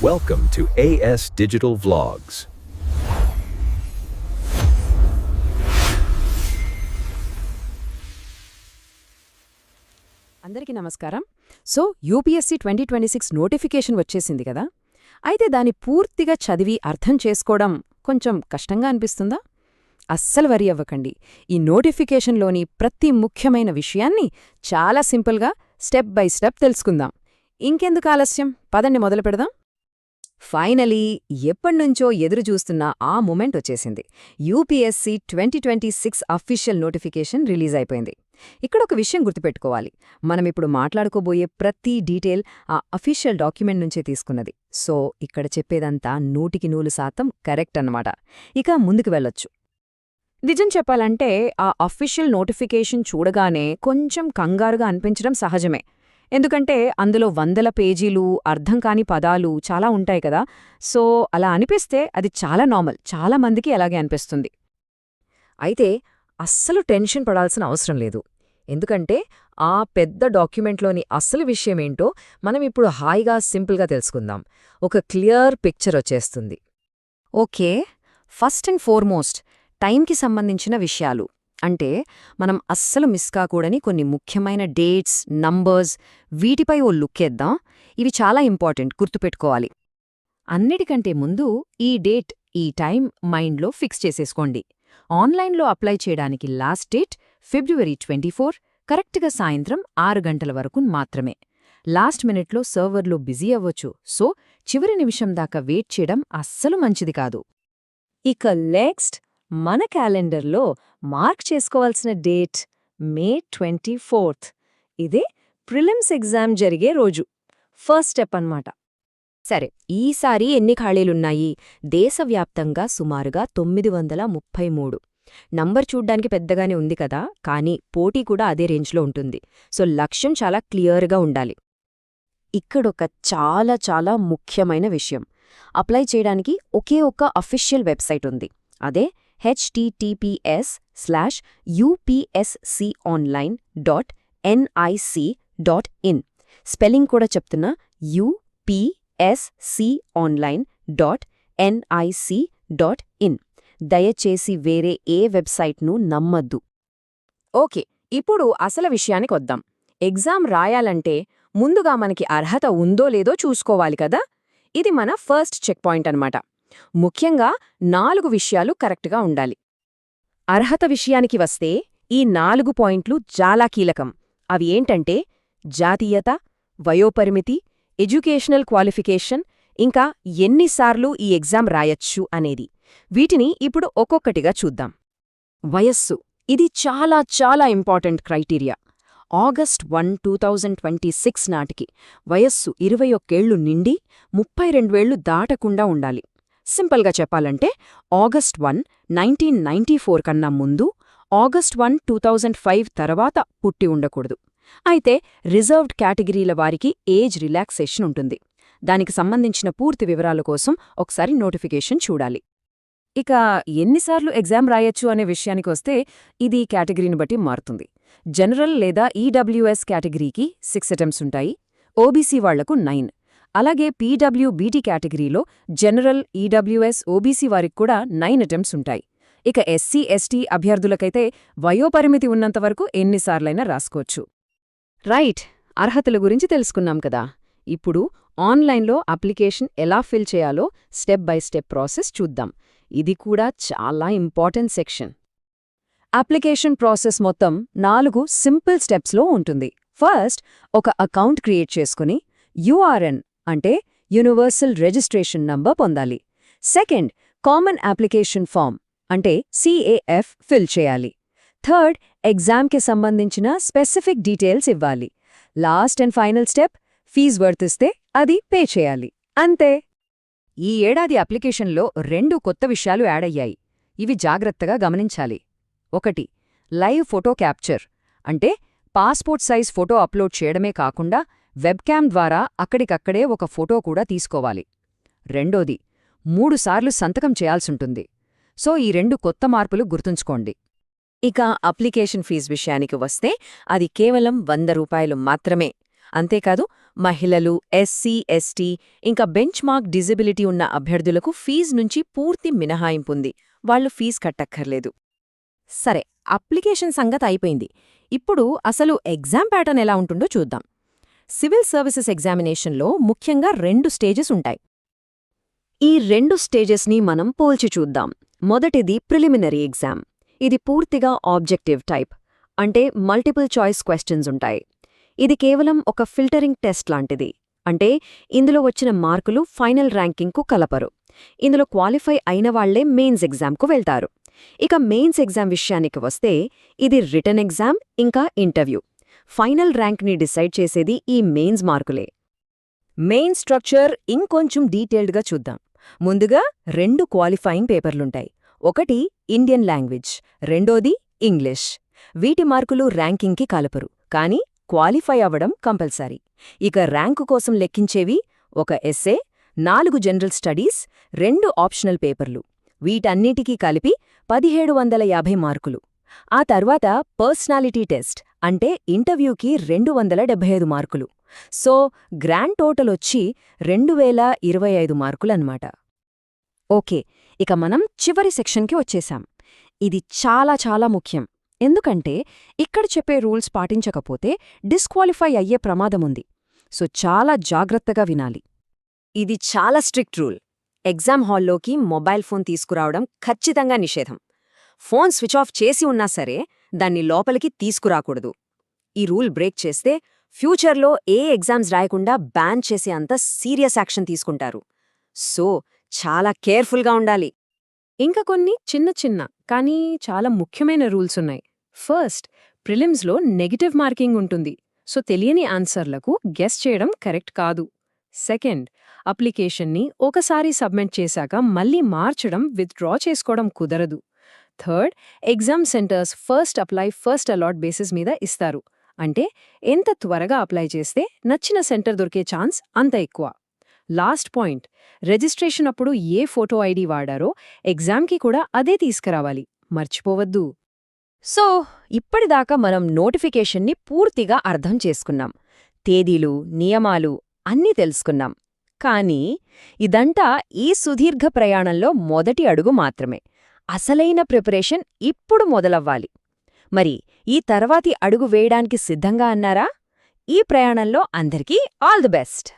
Welcome to AS Digital Vlogs. అందరికీ నమస్కారం. UPSC 2026 notification వచ్చేసింది కదా. అయితే దాన్ని పూర్తిగా చదివి అర్థం చేసుకోవడం కొంచెం కష్టంగా అనిపిస్తుందా? అస్సలు వరి అవ్వకండి. ఈ నోటిఫికేషన్లోని ప్రతి ముఖ్యమైన విషయాన్ని చాలా సింపుల్గా స్టెప్ బై స్టెప్ తెలుసుకుందాం. ఇంకెందుకు ఆలస్యం, పదండి మొదలు పెడదాం. ఫైనలీ ఎప్పటినుంచో ఎదురుచూస్తున్న ఆ మూమెంట్ వచ్చేసింది. యూపీఎస్సీ 2026 అఫీషియల్ నోటిఫికేషన్ రిలీజ్ అయిపోయింది. ఇక్కడ ఒక విషయం గుర్తుపెట్టుకోవాలి, మనమిప్పుడు మాట్లాడుకోబోయే ప్రతి డీటెయిల్ ఆ అఫీషియల్ డాక్యుమెంట్ నుంచే తీసుకున్నది. సో ఇక్కడ చెప్పేదంతా 100% కరెక్ట్ అన్నమాట. ఇక ముందుకు వెళ్ళొచ్చు. నిజం చెప్పాలంటే ఆ అఫీషియల్ నోటిఫికేషన్ చూడగానే కొంచెం కంగారుగా అనిపించడం సహజమే. ఎందుకంటే అందులో 100 పేజీలు, అర్థం కాని పదాలు చాలా ఉంటాయి కదా. సో అలా అనిపిస్తే అది చాలా నార్మల్, చాలా మందికి అలాగే అనిపిస్తుంది. అయితే అస్సలు టెన్షన్ పడాల్సిన అవసరం లేదు. ఎందుకంటే ఆ పెద్ద డాక్యుమెంట్లోని అసలు విషయమేంటో మనం ఇప్పుడు హాయిగా సింపుల్గా తెలుసుకుందాం. ఒక క్లియర్ పిక్చర్ వచ్చేస్తుంది. ఓకే, ఫస్ట్ అండ్ ఫార్మోస్ట్ టైంకి సంబంధించిన విషయాలు. అంటే మనం అస్సలు మిస్ కాకూడని కొన్ని ముఖ్యమైన డేట్స్, నంబర్స్, వీటిపై ఓ లుక్కేద్దాం. ఇవి చాలా ఇంపార్టెంట్, గుర్తుపెట్టుకోవాలి. అన్నిటికంటే ముందు ఈ డేట్, ఈ టైం మైండ్లో ఫిక్స్ చేసేసుకోండి. ఆన్లైన్లో అప్లై చేయడానికి లాస్ట్ డేట్ ఫిబ్రవరి 24, కరెక్ట్గా సాయంత్రం 6 గంటల వరకు మాత్రమే. లాస్ట్ మినిట్లో సర్వర్లో బిజీ అవ్వచ్చు. సో చివరి నిమిషం దాకా వెయిట్ చేయడం అస్సలు మంచిది కాదు. ఇక నెక్స్ట్ మన క్యాలెండర్లో మార్క్ చేసుకోవాల్సిన డేట్ మే 24. ఇదే ప్రిలిమ్స్ ఎగ్జామ్ జరిగే రోజు, ఫస్ట్ స్టెప్ అన్నమాట. సరే, ఈసారి ఎన్ని ఖాళీలున్నాయి? దేశవ్యాప్తంగా సుమారుగా 933. నంబర్ చూడ్డానికి పెద్దగానే ఉంది కదా, కానీ పోటీ కూడా అదే రేంజ్లో ఉంటుంది. సో లక్ష్యం చాలా క్లియర్గా ఉండాలి. ఇక్కడొక చాలా చాలా ముఖ్యమైన విషయం. అప్లై చేయడానికి ఒకే ఒక్క అఫీషియల్ వెబ్సైట్ ఉంది. అదే https:/upsconline.nic.in. స్పెల్లింగ్ కూడా చెప్తున్నా, upsconline.nic.in. దయచేసి వేరే ఏ వెబ్సైట్ను నమ్మద్దు. ఓకే, ఇప్పుడు అసలు విషయానికొద్దాం. ఎగ్జామ్ రాయాలంటే ముందుగా మనకి అర్హత ఉందో లేదో చూసుకోవాలి కదా. ఇది మన ఫస్ట్ చెక్ పాయింట్ అన్నమాట. ముఖ్యంగా 4 విషయాలు కరెక్ట్గా ఉండాలి. అర్హత విషయానికి వస్తే ఈ 4 పాయింట్లు చాలా కీలకం. అవి ఏంటంటే జాతీయత, వయోపరిమితి, ఎడ్యుకేషనల్ క్వాలిఫికేషన్, ఇంకా ఎన్నిసార్లు ఈ ఎగ్జామ్ రాయొచ్చు అనేది. వీటిని ఇప్పుడు ఒక్కొక్కటిగా చూద్దాం. వయస్సు, ఇది చాలా చాలా ఇంపార్టెంట్ క్రైటీరియా. ఆగస్ట్ 1, 2026 నాటికి వయస్సు 21 నిండి 32 దాటకుండా ఉండాలి. సింపుల్గా చెప్పాలంటే ఆగస్ట్ 1, 1994 కన్నా ముందు, ఆగస్ట్ 1, 2005 తర్వాత పుట్టి ఉండకూడదు. అయితే రిజర్వ్డ్ కేటగిరీల వారికి ఏజ్ రిలాక్సేషన్ ఉంటుంది. దానికి సంబంధించిన పూర్తి వివరాల కోసం ఒకసారి నోటిఫికేషన్ చూడాలి. ఇక ఎన్నిసార్లు ఎగ్జామ్ రాయొచ్చు అనే విషయానికొస్తే ఇది కేటగిరీని బట్టి మారుతుంది. జనరల్ లేదా ఈడబ్ల్యూఎస్ కేటగిరీకి 6 అటెంప్ట్స్ ఉంటాయి, ఓబీసీ వాళ్లకు 9. అలాగే పీడబ్ల్యూబీటీ కేటగిరీలో జనరల్, ఈడబ్ల్యూఎస్, ఓబీసీ వారికి కూడా 9 అటెంప్ట్స్ ఉంటాయి. ఇక ఎస్సీ, ఎస్టీ అభ్యర్థులకైతే వయోపరిమితి ఉన్నంతవరకు ఎన్నిసార్లైనా రాసుకోవచ్చు. రైట్, అర్హతల గురించి తెలుసుకున్నాం కదా. ఇప్పుడు ఆన్లైన్లో అప్లికేషన్ ఎలా ఫిల్ చేయాలో స్టెప్ బై స్టెప్ ప్రాసెస్ చూద్దాం. ఇది కూడా చాలా ఇంపార్టెంట్ సెక్షన్. అప్లికేషన్ ప్రాసెస్ మొత్తం 4 సింపుల్ స్టెప్స్లో ఉంటుంది. ఫస్ట్, ఒక అకౌంట్ క్రియేట్ చేసుకుని యూఆర్ఎన్ అంటే యూనివర్సల్ రిజిస్ట్రేషన్ నంబర్ పొందాలి. సెకండ్, కామన్ అప్లికేషన్ ఫామ్ అంటే CAF ఫిల్ చేయాలి. థర్డ్, ఎగ్జామ్కి సంబంధించిన స్పెసిఫిక్ డీటెయిల్స్ ఇవ్వాలి. Last and final step, fees వర్తిస్తే అది పే చేయాలి. అంతే. ఈ ఏడాది అప్లికేషన్లో 2 కొత్త విషయాలు యాడ్ అయ్యాయి. ఇవి జాగ్రత్తగా గమనించాలి. 1, లైవ్ ఫోటో క్యాప్చర్ అంటే పాస్పోర్ట్ సైజ్ ఫోటో అప్లోడ్ చేయడమే కాకుండా వెబ్కామ్ ద్వారా అక్కడికక్కడే ఒక ఫోటో కూడా తీసుకోవాలి. 2, 3 సార్లు సంతకం చేయాల్సుంటుంది. సో ఈ 2 కొత్త మార్పులు గుర్తుంచుకోండి. ఇక అప్లికేషన్ ఫీజు విషయానికి వస్తే అది కేవలం 100 రూపాయలు మాత్రమే. అంతేకాదు మహిళలు, ఎస్సీ, ఎస్టీ, ఇంకా బెంచ్ మార్క్ డిజబిలిటీ ఉన్న అభ్యర్థులకు ఫీజు నుంచి పూర్తి మినహాయింపుంది. వాళ్లు ఫీజు కట్టక్కర్లేదు. సరే, అప్లికేషన్ సంగతి అయిపోయింది. ఇప్పుడు అసలు ఎగ్జామ్ ప్యాటర్న్ ఎలా ఉంటుందో చూద్దాం. సివిల్ సర్వీసెస్ ఎగ్జామినేషన్లో ముఖ్యంగా 2 స్టేజెస్ ఉంటాయి. ఈ 2 స్టేజెస్ని మనం పోల్చి చూద్దాం. మొదటిది ప్రిలిమినరీ ఎగ్జామ్. ఇది పూర్తిగా ఆబ్జెక్టివ్ టైప్, అంటే మల్టిపుల్ చాయిస్ క్వశ్చన్స్ ఉంటాయి. ఇది కేవలం ఒక ఫిల్టరింగ్ టెస్ట్ లాంటిది. అంటే ఇందులో వచ్చిన మార్కులు ఫైనల్ ర్యాంకింగ్కు కలపరు. ఇందులో క్వాలిఫై అయిన వాళ్లే మెయిన్స్ ఎగ్జామ్కు వెళ్తారు. ఇక మెయిన్స్ ఎగ్జామ్ విషయానికి వస్తే ఇది రిటన్ ఎగ్జామ్ ఇంకా ఇంటర్వ్యూ. ఫైనల్ ర్యాంక్ని డిసైడ్ చేసేది ఈ మెయిన్స్ మార్కులే. మెయిన్ స్ట్రక్చర్ ఇంకొంచెం డీటెయిల్డ్గా చూద్దాం. ముందుగా 2 క్వాలిఫైయింగ్ పేపర్లుంటాయి. ఒకటి ఇండియన్ లాంగ్వేజ్, రెండోది ఇంగ్లీష్. వీటి మార్కులు ర్యాంకింగ్కి కలపరు, కానీ క్వాలిఫై అవ్వడం కంపల్సరీ. ఇక ర్యాంకు కోసం లెక్కించేవి ఒక ఎస్సే, 4 జనరల్ స్టడీస్, 2 ఆప్షనల్ పేపర్లు. వీటన్నిటికీ కలిపి 1750 మార్కులు. ఆ తర్వాత పర్సనాలిటీ టెస్ట్, అంటే ఇంటర్వ్యూకి 275 మార్కులు. సో గ్రాండ్ టోటలొచ్చి 2025 మార్కులన్నమాట. ఓకే, ఇక మనం చివరి సెక్షన్కి వచ్చేశాం. ఇది చాలా చాలా ముఖ్యం. ఎందుకంటే ఇక్కడ చెప్పే రూల్స్ పాటించకపోతే డిస్క్వాలిఫై అయ్యే ప్రమాదముంది. సో చాలా జాగ్రత్తగా వినాలి. ఇది చాలా స్ట్రిక్ట్ రూల్. ఎగ్జామ్ హాల్లోకి మొబైల్ ఫోన్ తీసుకురావడం ఖచ్చితంగా నిషేధం. ఫోన్ స్విచ్ ఆఫ్ చేసి ఉన్నా సరే దాన్ని లోపలికి తీసుకురాకూడదు. ఈ రూల్ బ్రేక్ చేస్తే ఫ్యూచర్లో ఏ ఎగ్జామ్స్ రాయకుండా బ్యాన్ చేసే అంత సీరియస్ యాక్షన్ తీసుకుంటారు. సో చాలా కేర్ఫుల్గా ఉండాలి. ఇంకా కొన్ని చిన్న చిన్న కానీ చాలా ముఖ్యమైన రూల్స్ ఉన్నాయి. ఫస్ట్, ప్రిలిమ్స్లో నెగటివ్ మార్కింగ్ ఉంటుంది. సో తెలియని ఆన్సర్లకు గెస్ చేయడం కరెక్ట్ కాదు. సెకండ్, అప్లికేషన్ని ఒకసారి సబ్మిట్ చేశాక మళ్ళీ మార్చడం, విత్డ్రా చేసుకోవడం కుదరదు. Third, exam centres first apply first allot basis మీద ఇస్తారు. అంటే ఎంత త్వరగా అప్లై చేస్తే నచ్చిన సెంటర్ దొరికే ఛాన్స్ అంత ఎక్కువ. లాస్ట్ పాయింట్, రిజిస్ట్రేషన్ అప్పుడు ఏ ఫోటో ఐడి వాడారో ఎగ్జామ్కి కూడా అదే తీసుకురావాలి, మర్చిపోవద్దు. సో ఇప్పటిదాకా మనం నోటిఫికేషన్ని పూర్తిగా అర్థం చేసుకున్నాం. తేదీలు, నియమాలు అన్నీ తెలుసుకున్నాం. కానీ ఇదంతా ఈ సుదీర్ఘ ప్రయాణంలో మొదటి అడుగు మాత్రమే. అసలైన ప్రిపరేషన్ ఇప్పుడు మొదలవ్వాలి. మరి ఈ తర్వాతి అడుగు వేయడానికి సిద్ధంగా అన్నారా? ఈ ప్రయాణంలో అందరికీ ఆల్ ది బెస్ట్.